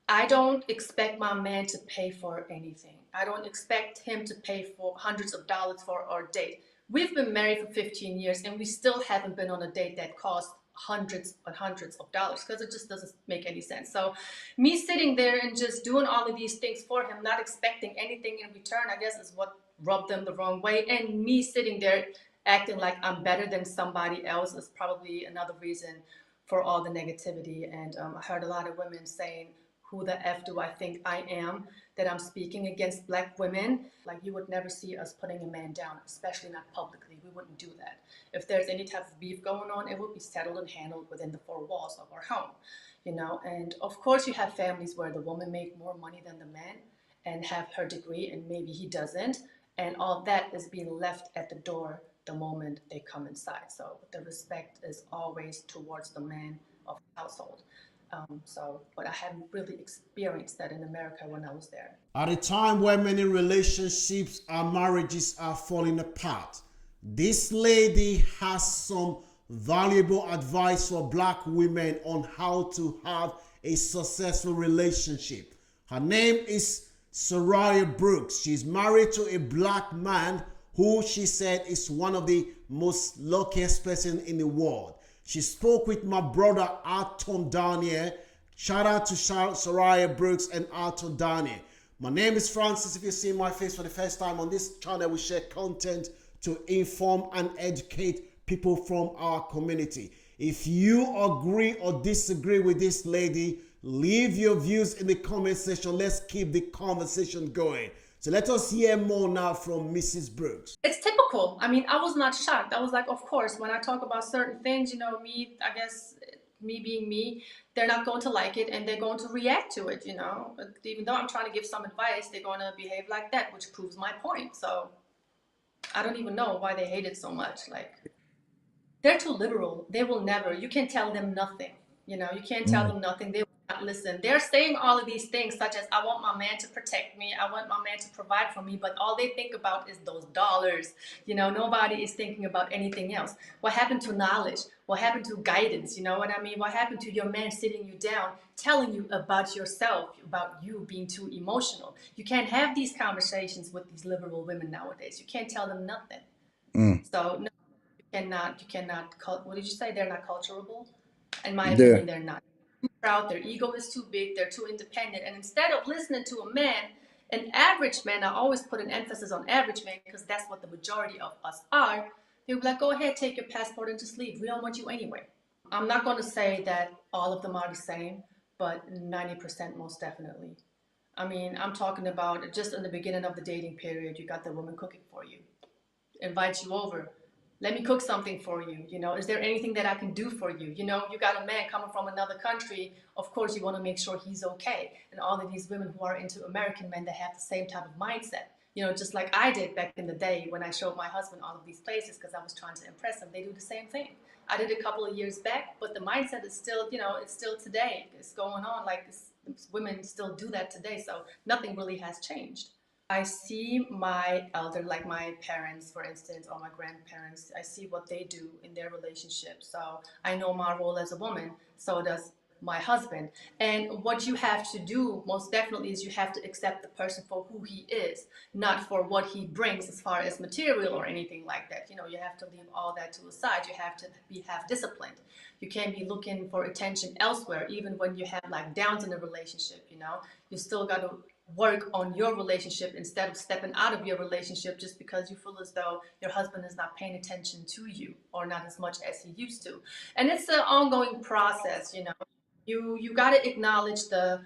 I don't expect my man to pay for anything. I don't expect him to pay for hundreds of dollars for our date. We've been married for 15 years and we still haven't been on a date that cost hundreds and hundreds of dollars because it just doesn't make any sense. So, me sitting there and just doing all of these things for him, not expecting anything in return, I guess is what rubbed them the wrong way. And me sitting there acting like I'm better than somebody else is probably another reason for all the negativity. And I heard a lot of women saying, who the F do I think I am that I'm speaking against black women? Like, you would never see us putting a man down, especially not publicly. We wouldn't do that. If there's any type of beef going on, it would be settled and handled within the four walls of our home, you know? And of course, you have families where the woman made more money than the man and have her degree, and maybe he doesn't. And all that is being left at the door the moment they come inside. So the respect is always towards the man of the household. But I haven't really experienced that in America when I was there. At a time where many relationships and marriages are falling apart, this lady has some valuable advice for black women on how to have a successful relationship. Her name is Soraya Brooks. She's married to a black man who she said is one of the most luckiest person in the world. She spoke with my brother Arton Daniel. Shout out to Soraya Brooks and Arton Daniel. My name is Francis. If you see my face for the first time on this channel, we share content to inform and educate people from our community. If you agree or disagree with this lady, leave your views in the comment section. Let's keep the conversation going. So let us hear more now from Mrs. Brooks. It's typical. I mean, I was not shocked. I was like, of course, when I talk about certain things, you know, I guess me being me, they're not going to like it and they're going to react to it, you know. Even though I'm trying to give some advice, they're going to behave like that, which proves my point. So I don't even know why they hate it so much. Like, they're too liberal. They will never, you can tell them nothing. You know, you can't tell them nothing. They will not listen. They're saying all of these things, such as, I want my man to protect me. I want my man to provide for me. But all they think about is those dollars. You know, nobody is thinking about anything else. What happened to knowledge? What happened to guidance? You know what I mean? What happened to your man sitting you down, telling you about yourself, about you being too emotional? You can't have these conversations with these liberal women nowadays. You can't tell them nothing. So, no, you cannot, what did you say? They're not culturable? In my opinion, they're not. Too proud, their ego is too big, they're too independent. And instead of listening to a man, an average man, I always put an emphasis on average man because that's what the majority of us are, they'll be like, go ahead, take your passport and just leave. We don't want you anyway. I'm not going to say that all of them are the same, but 90% most definitely. I mean, I'm talking about just in the beginning of the dating period, you got the woman cooking for you, invites you over. Let me cook something for you. You know, is there anything that I can do for you? You know, you got a man coming from another country. Of course, you want to make sure he's okay. And all of these women who are into American men that have the same type of mindset, you know, just like I did back in the day when I showed my husband all of these places because I was trying to impress him. They do the same thing. I did a couple of years back, but the mindset is still, you know, it's still today. It's going on. Like, women still do that today. So nothing really has changed. I see my elder, like my parents, for instance, or my grandparents, I see what they do in their relationship. So I know my role as a woman, so does my husband. And what you have to do, most definitely, is you have to accept the person for who he is, not for what he brings as far as material or anything like that. You know, you have to leave all that to the side. You have to be half disciplined. You can't be looking for attention elsewhere, even when you have like downs in a relationship, you know. You still got to work on your relationship instead of stepping out of your relationship just because you feel as though your husband is not paying attention to you or not as much as he used to. And it's an ongoing process, you know. You got to acknowledge the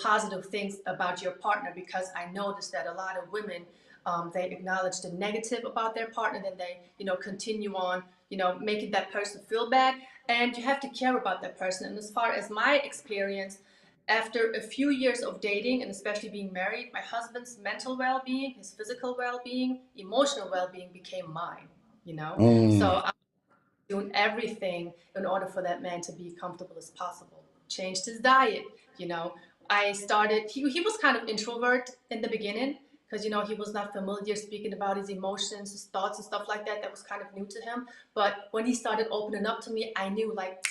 positive things about your partner, because I noticed that a lot of women, they acknowledge the negative about their partner, then they, you know, continue on, you know, making that person feel bad. And you have to care about that person. And as far as my experience, after a few years of dating and especially being married, my husband's mental well-being, his physical well-being, emotional well-being became mine, you know? So I'm doing everything in order for that man to be comfortable as possible. Changed his diet, you know. I started, he was kind of introvert in the beginning because, you know, he was not familiar speaking about his emotions, his thoughts and stuff like that. That was kind of new to him. But when he started opening up to me, I knew, like,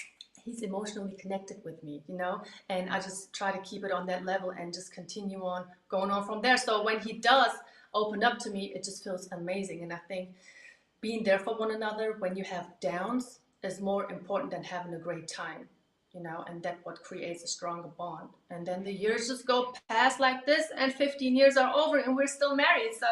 he's emotionally connected with me, you know, and I just try to keep it on that level and just continue on going on from there. So when he does open up to me, it just feels amazing. And I think being there for one another when you have downs is more important than having a great time, you know, and that's what creates a stronger bond. And then the years just go past like this, and 15 years are over, and we're still married. So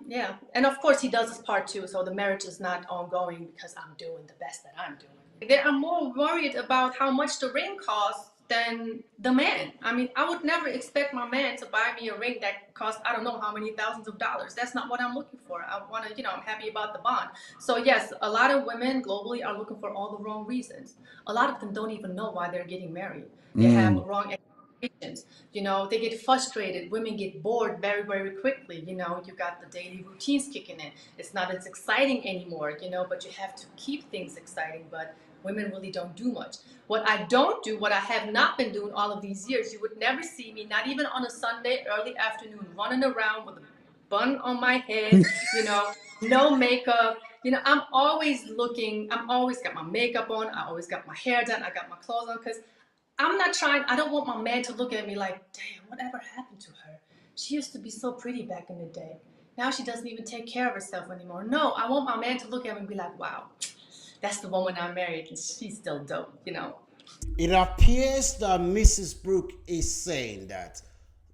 yeah, and of course he does his part too. So the marriage is not ongoing because I'm doing the best that I'm doing. They are more worried about how much the ring costs than the man. I mean, I would never expect my man to buy me a ring that costs I don't know how many thousands of dollars. That's not what I'm looking for. I want to, you know, I'm happy about the bond. So yes, a lot of women globally are looking for all the wrong reasons. A lot of them don't even know why they're getting married. They have wrong expectations. You know, they get frustrated. Women get bored very, very quickly. You know, you got the daily routines kicking in. It's not as exciting anymore, you know, but you have to keep things exciting. But women really don't do much. What I don't do, what I have not been doing all of these years, you would never see me, not even on a Sunday early afternoon, running around with a bun on my head, you know, no makeup. You know, I'm always looking, I'm always got my makeup on, I always got my hair done, I got my clothes on, because I'm not trying, I don't want my man to look at me like, damn, whatever happened to her? She used to be so pretty back in the day. Now she doesn't even take care of herself anymore. No, I want my man to look at me and be like, wow, that's the woman I married and she's still dope, you know? It appears that Mrs. Brooke is saying that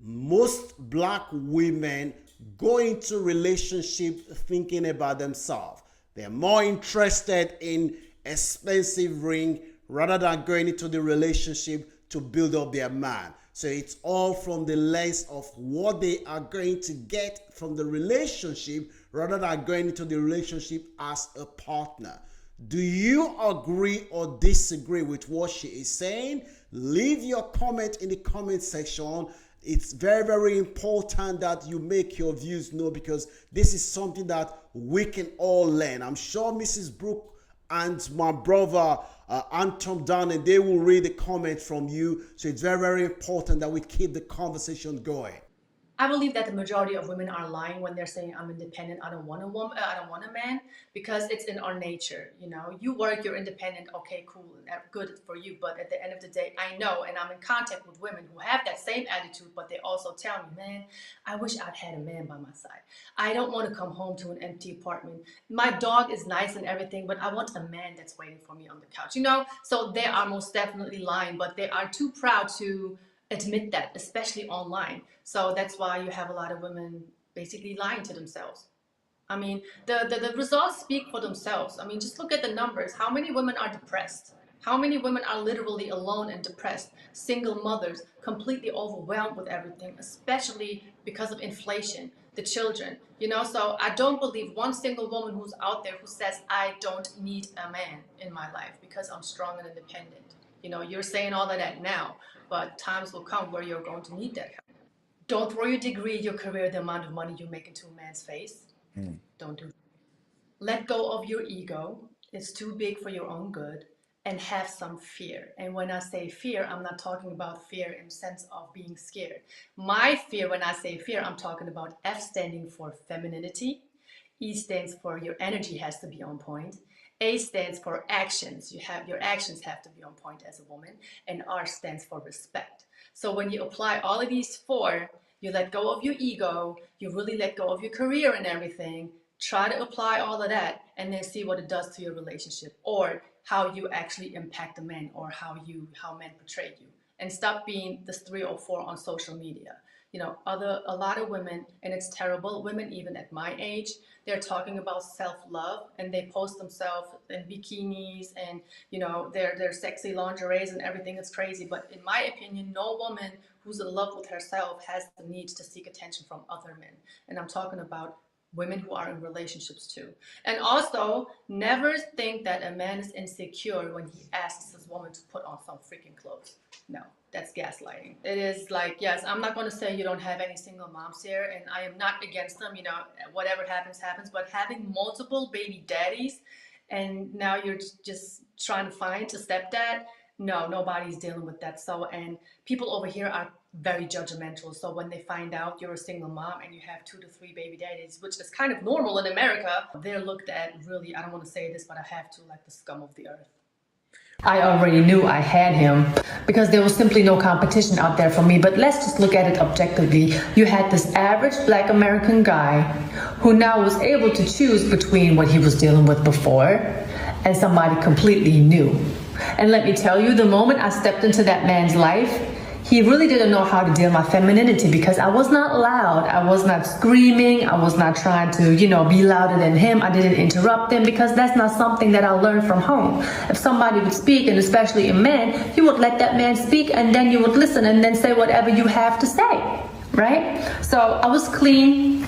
most black women go into relationship thinking about themselves. They're more interested in expensive ring rather than going into the relationship to build up their man. So it's all from the lens of what they are going to get from the relationship rather than going into the relationship as a partner. Do you agree or disagree with what she is saying? Leave your comment in the comment section. It's very, very important that you make your views known because this is something that we can all learn. I'm sure Mrs. Brooke and my brother Anton Downing, they will read the comment from you. So it's very, very important that we keep the conversation going. I believe that the majority of women are lying when they're saying I'm independent. I don't want a woman. I don't want a man because it's in our nature. You know, you work, you're independent. Okay, cool, good for you. But at the end of the day, I know, and I'm in contact with women who have that same attitude, but they also tell me, man, I wish I'd had a man by my side. I don't want to come home to an empty apartment. My dog is nice and everything, but I want a man that's waiting for me on the couch. You know, so they are most definitely lying, but they are too proud to admit that, especially online. So that's why you have a lot of women basically lying to themselves. I mean, the results speak for themselves. I mean, just look at the numbers. How many women are depressed? How many women are literally alone and depressed? Single mothers, completely overwhelmed with everything, especially because of inflation, the children, you know? So I don't believe one single woman who's out there who says, I don't need a man in my life because I'm strong and independent. You know, you're saying all of that now, but times will come where you're going to need that help. Don't throw your degree, your career, the amount of money you make into a man's face. Don't do that. Let go of your ego. It's too big for your own good. And have some fear. And when I say fear, I'm not talking about fear in the sense of being scared. My fear, when I say fear, I'm talking about F standing for femininity. E stands for your energy has to be on point. A stands for actions. Your actions have to be on point as a woman. And R stands for respect. So when you apply all of these four, you let go of your ego, you really let go of your career and everything. Try to apply all of that and then see what it does to your relationship or how you actually impact a man or how men portray you. And stop being this 304 on social media. You know, a lot of women, and it's terrible, women even at my age, they're talking about self-love and they post themselves in bikinis and, you know, their sexy lingeries and everything is crazy. But in my opinion, no woman who's in love with herself has the need to seek attention from other men. And I'm talking about women who are in relationships too. And also, never think that a man is insecure when he asks his woman to put on some freaking clothes. No, that's gaslighting. It is like, yes, I'm not going to say you don't have any single moms here, and I am not against them, you know, whatever happens, happens, but having multiple baby daddies and now you're just trying to find a stepdad, no, nobody's dealing with that. So, and people over here are very judgmental. So when they find out you're a single mom and you have 2 to 3 baby daddies, which is kind of normal in America, they're looked at really, I don't want to say this, but I have to, like the scum of the earth. I already knew I had him because there was simply no competition out there for me. But let's just look at it objectively. You had this average Black American guy who now was able to choose between what he was dealing with before and somebody completely new. And let me tell you, the moment I stepped into that man's life, he really didn't know how to deal with my femininity because I was not loud. I was not screaming. I was not trying to, be louder than him. I didn't interrupt him because that's not something that I learned from home. If somebody would speak, and especially a man, you would let that man speak and then you would listen and then say whatever you have to say, right? So I was clean.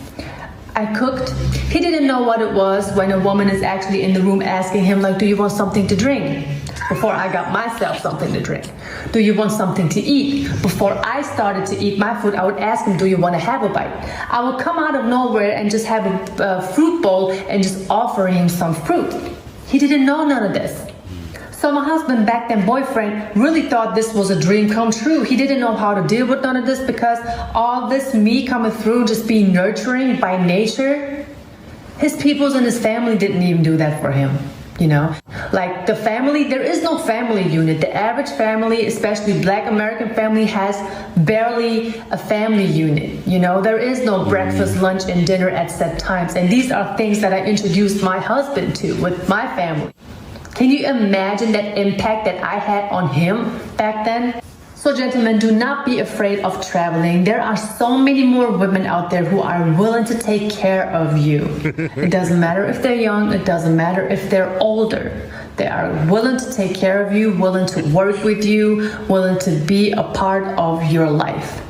I cooked. He didn't know what it was when a woman is actually in the room asking him, like, do you want something to drink? Before I got myself something to drink. Do you want something to eat? Before I started to eat my food, I would ask him, do you want to have a bite? I would come out of nowhere and just have a fruit bowl and just offer him some fruit. He didn't know none of this. So my husband, back then boyfriend, really thought this was a dream come true. He didn't know how to deal with none of this because all this me coming through, just being nurturing by nature, his peoples and his family didn't even do that for him. Like the family, there is no family unit. The average family, especially Black American family, has barely a family unit. There is no breakfast, lunch, and dinner at set times. And these are things that I introduced my husband to with my family. Can you imagine that impact that I had on him back then? So gentlemen, do not be afraid of traveling. There are so many more women out there who are willing to take care of you. It doesn't matter if they're young. It doesn't matter if they're older. They are willing to take care of you, willing to work with you, willing to be a part of your life.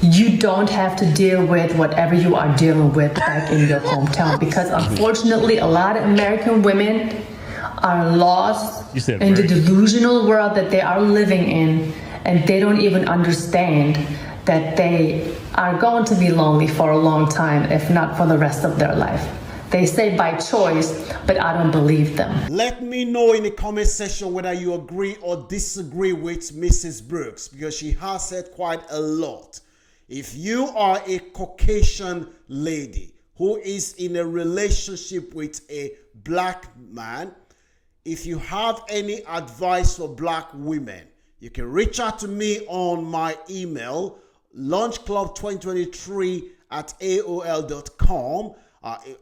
You don't have to deal with whatever you are dealing with back in your hometown because unfortunately, a lot of American women are lost in the delusional world that they are living in. And they don't even understand that they are going to be lonely for a long time, if not for the rest of their life. They say by choice, but I don't believe them. Let me know in the comment section whether you agree or disagree with Mrs. Brooks, because she has said quite a lot. If you are a Caucasian lady who is in a relationship with a Black man, if you have any advice for Black women, you can reach out to me on my email, lunchclub2023@aol.com.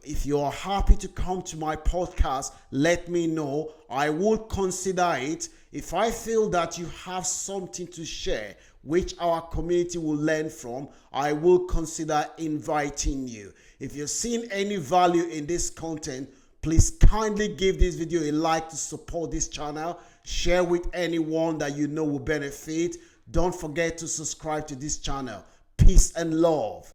If you're happy to come to my podcast, let me know. I would consider it. If I feel that you have something to share which our community will learn from, I will consider inviting you. If you've seen any value in this content, please kindly give this video a like to support this channel. Share with anyone that you know will benefit. Don't forget to subscribe to this channel. Peace and love.